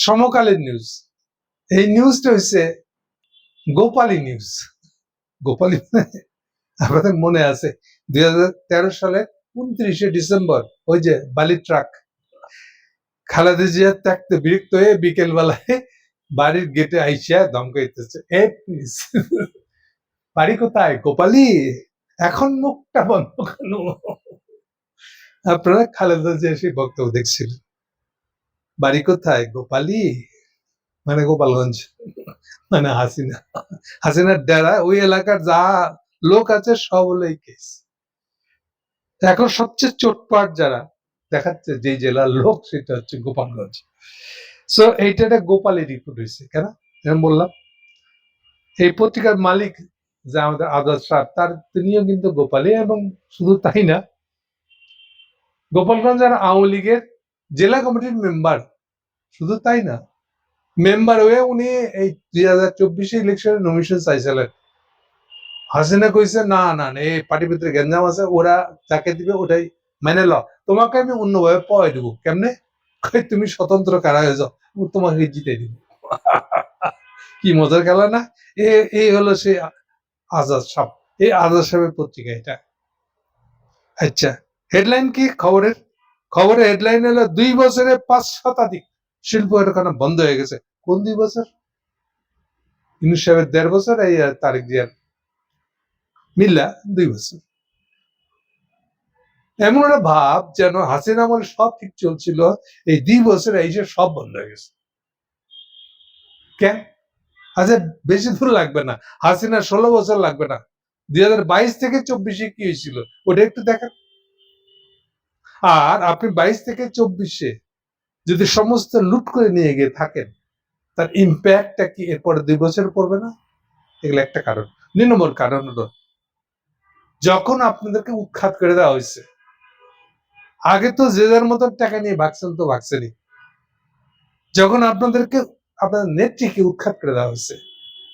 সমকালীন নিউজ। এই নিউজটা হচ্ছে গোপালী নিউজ। গোপালী আপনাদের মনে আছে 2013 সালে 29শে ডিসেম্বর ওই যে বালির ট্রাক খালেদা জিয়া ত্যাগতে বিরক্ত হয়ে বিকেল বেলায় বাড়ির গেটে আইসিয়া ধমকাইতেছে, এ প্লিজ বাড়ি কোথায় গোপালী, এখন মুখটা বন্ধ কেন? আপনারা খালেদা জিয়া সেই বক্তব্য দেখছিলেন, বাড়ি কোথায় গোপালী মানে গোপালগঞ্জ, মানে হাসিনার ডেরা ওই এলাকার যা লোক আছে সব হলো এই কেস। এখন সবচেয়ে চোটপাট যারা দেখাচ্ছে যে জেলার লোক সেটা হচ্ছে গোপালগঞ্জ। সো এইটা একটা গোপালী রিপোর্ট হয়েছে। কেন বললাম, এই পত্রিকার মালিক যে আমাদের আজাদ সাহেব, তিনিও কিন্তু গোপালী, এবং শুধু তাই না, গোপালগঞ্জ আর আওয়ামী লীগের জেলা কমিটির মেম্বার। শুধু তাই না, মেম্বার হয়ে উনি এই 2024 ইলেকশনে নমিনেশন চাইছিলেন। হাসিনা কইছে না না এই পার্টির ভিতরে গেঞ্জাম আছে, ওরা যাকে দিবে ওটাই মেনে ল, তোমাকে আমি অন্যভাবে পাওয়াই দেবো। কেমনে? তুমি স্বতন্ত্র কারা হয়ে যাও, তোমাকে জিতে দিব। কি মজার খেলা না? এই হলো সেই আজাদ সাহেব, এই আজাদ সাহেবের পত্রিকা এটা। আচ্ছা, হেডলাইন কি খবরের? খবরের হেডলাইন হলো 2 বছরে 5 শতাধিক শিল্প কারখানা বন্ধ হয়ে গেছে। কোন 2 বছর? ইউনূস সাহেবের 1.5 বছর, এই তারেক জিয়ার মিল্লা 2 বছর। এমন একটা ভাব যেন হাসিনা আমলে সব ঠিক চলছিল, এই 2 বছরে এই যে সব বন্ধ হয়ে গেছে। কেন? আচ্ছা, বেশি দূর লাগবে না, হাসিনা 16 বছর লাগবে না, 2022 থেকে 24 কি হয়েছিল ওটা একটু দেখেন। আর আপনি 22 থেকে 24 যদি সমস্ত লুট করে নিয়ে গিয়ে থাকেন, তার ইম্প্যাক্টটা কি এরপরে 2 বছর পড়বে না? এগুলো একটা কারণ। 2 নম্বর কারণ হলো, যখন আপনাদেরকে উৎখাত করে দেওয়া হয়েছে, আগে তো যে যার মতন টাকা নিয়ে ভাগছেন তো ভাগছেনই। যখন আপনাদেরকে আপনাদের নেত্রীকে উৎখাত করে দেওয়া হয়েছে,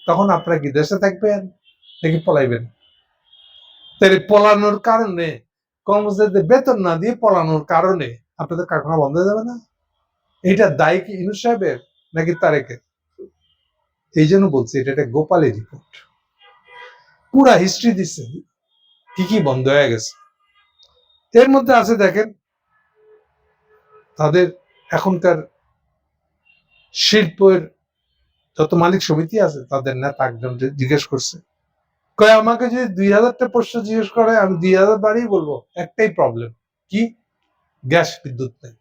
তখন আপনারা কি দেশে থাকবেন নাকি পলাইবেন? তাহলে পলানোর কারণে, কর্মচারীদের বেতন না দিয়ে পলানোর কারণে আপনাদের কারখানা বন্ধ হয়ে যাবে না? এটা দায়ী কি ইউনূস সাহেবের নাকি তারেকের? এই জন্য বলছি এটা একটা গোপালী রিপোর্ট। পুরা হিস্ট্রি দিচ্ছে কি কি বন্ধ হয়ে গেছে। এর মধ্যে আছে দেখেন, তাদের এখনকার শিল্পের যত মালিক সমিতি আছে তাদের নেতা একজন জিজ্ঞেস করছে, কয় আমাকে যদি 2000টা প্রশ্ন জিজ্ঞেস করে আমি 2000 বারই বলবো একটাই প্রবলেম, কি? গ্যাস বিদ্যুৎ নেই।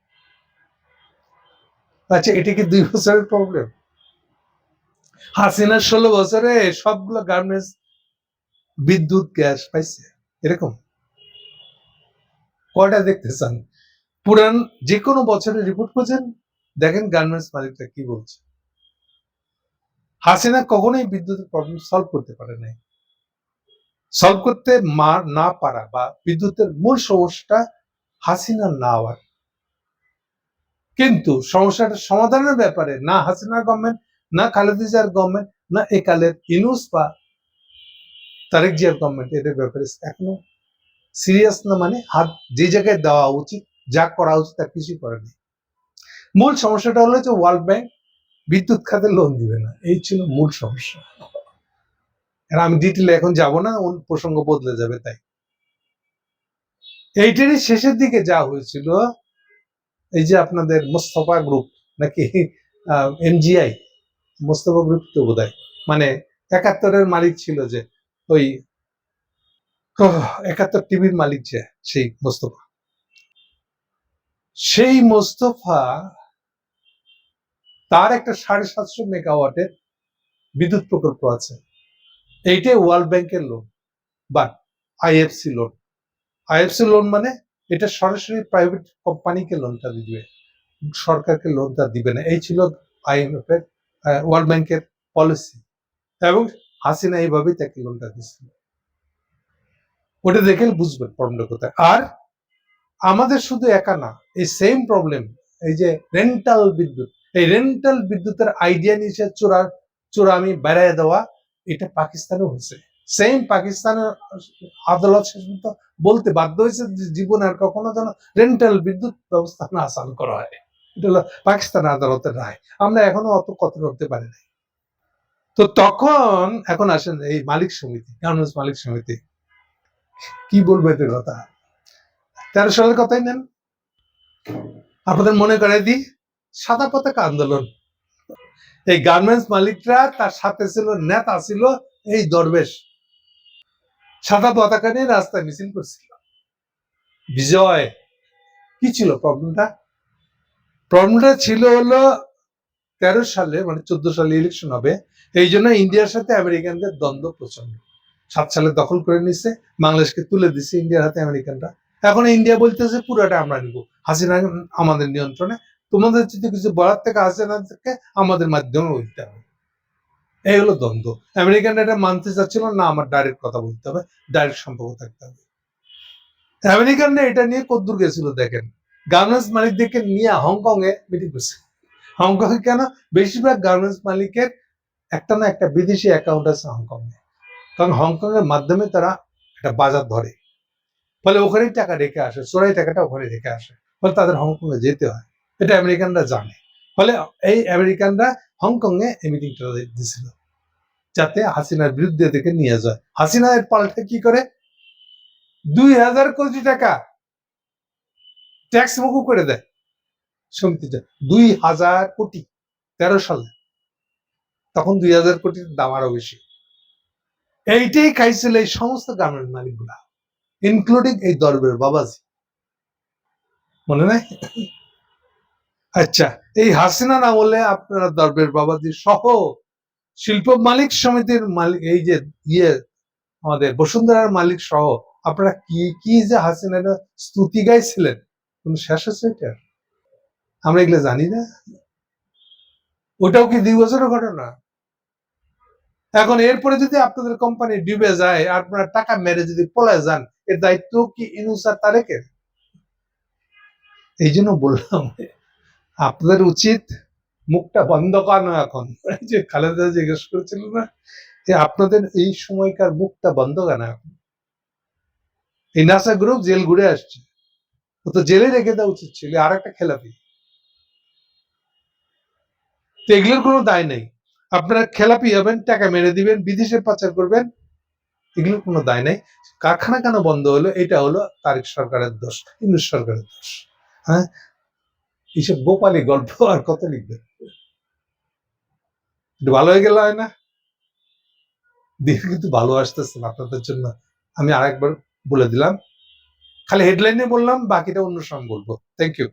আচ্ছা, এটা কি 2 বছরের প্রবলেম? হাসিনার 16 বছরে সবগুলো গার্মেন্টস বিদ্যুৎ গ্যাস পাইছে এরকম কয়টা দেখতে চান? পুরান যে কোনো বছরের রিপোর্ট করছেন, দেখেন গার্মেন্টস মালিকরা কি বলছে। হাসিনা কখনোই বিদ্যুতের প্রবলেম সলভ করতে পারে নাই। সলভ করতে না পারা বা বিদ্যুতের মূল সমস্যাটা হাসিনা না হওয়ার, কিন্তু সমস্যাটা সমাধানের ব্যাপারে না হাসিনার গভর্নমেন্ট, না খালেদা জিয়ার গভর্নমেন্ট, না একালের ইউনূস বা তারেক জিয়ার গভর্নমেন্ট এদের ব্যাপারে এখনো সিরিয়াস না। মানে হাত যে জায়গায় দেওয়া উচিত, যা করা উচিত তা কিছুই করেনি। মূল সমস্যাটা হলো যে ওয়ার্ল্ড ব্যাংক বিদ্যুৎ খাতে লোন দিবে না, এই ছিল মূল সমস্যা। আমি ডিটেলে এখন যাব না, প্রসঙ্গ বদলে যাবে। তাই এইটারই শেষের দিকে যা হয়েছিল, এই যে আপনাদের মোস্তফা গ্রুপ নাকি এমজিআই, মোস্তফা গ্রুপ তো বোধ হয়, মানে 71-এর মালিক ছিল যে ওই 71 টিভির মালিক, যে সেই মোস্তফা তার একটা 750 মেগাওয়াটের বিদ্যুৎ প্রকল্প আছে। এইটাই ওয়ার্ল্ড ব্যাংকের লোন বা আইএফসি লোন। আইএফসি লোন মানে এটা সরাসরি প্রাইভেট কোম্পানিকে লোনটা দিবে, সরকারকে লোনটা দিবে না। এই ছিল আইএমএফ এর, ওয়ার্ল্ড ব্যাংকের পলিসি, এবং হাসিনা এইভাবেই তাকে লোনটা দিচ্ছিল। ওটা দেখে বুঝবেন প্রবলেম কোথায়। আর আমাদের শুধু একা না, এই সেম প্রবলেম, এই যে রেন্টাল বিদ্যুৎ, এই রেন্টাল বিদ্যুতের আইডিয়া নিয়ে চোরামি বেড়ায় দেওয়া, এটা পাকিস্তানেও হয়েছে। সেম পাকিস্তানের আদালত শেষ পর্যন্ত বলতে বাধ্য হয়েছে যে জীবনে আর কখনো যেন রেন্টাল বিদ্যুৎ ব্যবস্থা না চালু করা হয়। এটা হলো পাকিস্তান আদালতের রায়। আমরা এখনো অত কঠোর হতে পারি নাই। তো তখন এখন আসেন এই মালিক সমিতি, গার্মেন্টস মালিক সমিতি, কি বলবো এদের কথা। 13 সালের কথাই নেন, আপনাদের মনে করে দিই, সাদা পতাকা আন্দোলন। এই গার্মেন্টস মালিকরা, তার সাথে ছিল নেতা ছিল এই দরবেশ, সাদা পতাকা নিয়ে রাস্তায় মিছিল করছিল। বিজয় কি ছিল প্রবলেমটা? প্রবলেমটা ছিল হলো 13 সালে, মানে 14 সালে ইলেকশন হবে, এই জন্য ইন্ডিয়ার সাথে আমেরিকানদের দ্বন্দ্ব প্রচন্ড। 7 সালে দখল করে নিছে, বাংলাদেশকে তুলে দিছে ইন্ডিয়ার হাতে আমেরিকানরা। এখন ইন্ডিয়া বলতেছে পুরোটা আমরা নিব, হাসিনা আমাদের নিয়ন্ত্রণে, তোমাদের যদি কিছু বলার থেকে হাসিনা থেকে আমাদের মাধ্যমে বলতে হবে। এই হলো দ্বন্দ্ব। আমেরিকানরা এটা মানতে চাচ্ছিল না, আমার ডাইরেক্ট কথা বলতে হবে, ডাইরেক্ট সম্পর্ক থাকতে হবে। আমেরিকানরা এটা নিয়ে কদ্দূর গেছিল দেখেন, গার্মেন্টস মালিকদেরকে নিয়ে হংকং এ মিটিং করছে। হংকং এ কেন? বেশিরভাগ গার্মেন্টস মালিকের একটা না একটা বিদেশি অ্যাকাউন্ট আছে হংকং এ, কারণ হংকং এর মাধ্যমে তারা একটা বাজার ধরে, ফলে ওখানেই টাকা রেখে আসে, চোরাই টাকাটা ওখানে রেখে আসে, ফলে তাদের হংকং এ যেতে হয়। এটা আমেরিকানরা জানে, ফলে এই আমেরিকানরা হংকং এ এই মিটিংটা দিয়েছিল যাতে হাসিনার বিরুদ্ধে থেকে নিয়ে যায়। হাসিনা এর পাল্টে কি করে? 2000 কোটি টাকা ট্যাক্স মুকুব করে দেয় সমিতিটা। 2000 কোটি, 13 সালে। তখন 2000 কোটির দাম আরো বেশি। এইটাই খাইছিল এই সমস্ত গার্মেন্ট মালিক গুলা, ইনক্লুডিং এই দরবের বাবাজি, মনে নাই? আচ্ছা, এই হাসিনা না বললে আপনারা দরবের বাবাজি সহ শিল্প মালিক সমিতির মালিক, এই যে আমাদের বসুন্ধরার মালিক সহ আপনারা কি কি যে হাসিনার স্তুতি গাইছিলেন, কোন শেষ আছে এটা? আমরা এগুলো জানি না? ওটাও কি 2 বছরের ঘটনা? এখন এরপরে যদি আপনাদের কোম্পানি ডুবে যায়, আপনারা টাকা মেরে যদি পলায় যান, এর দায়িত্ব কি ইউনূস আর তারেকের? এই জন্য বললাম আপনাদের উচিত মুখটা বন্ধ করানো। এখন এই যে খালেদা জিজ্ঞেস করেছিল না, যে আপনাদের এই সময়কার মুখটা বন্ধ কেন এখন? এই নাসা গ্রুপ জেল ঘুরে আসছে, ও তো জেলে রেখে দেওয়া উচিত ছিল, আর একটা খেলাপি। তো এগুলোর কোনো দায় নেই। আপনারা খেলাপি হবেন, টাকা মেরে দিবেন, বিদেশে পাচার করবেন, এগুলোর কোনো দায় নেই। কারখানা কেন বন্ধ হলো, এটা হলো তারেক সরকারের দোষ, ইউনূস সরকারের দোষ। হ্যাঁ, এইসব গোপালী গল্প আর কত লিখবে? ভালো হয়ে গেল হয় না? দিন কিন্তু ভালো আসতেছে না আপনাদের জন্য। আমি আরেকবার বলে দিলাম, খালি হেডলাইনে বললাম, বাকিটা অন্য সময় বলবো। Thank you.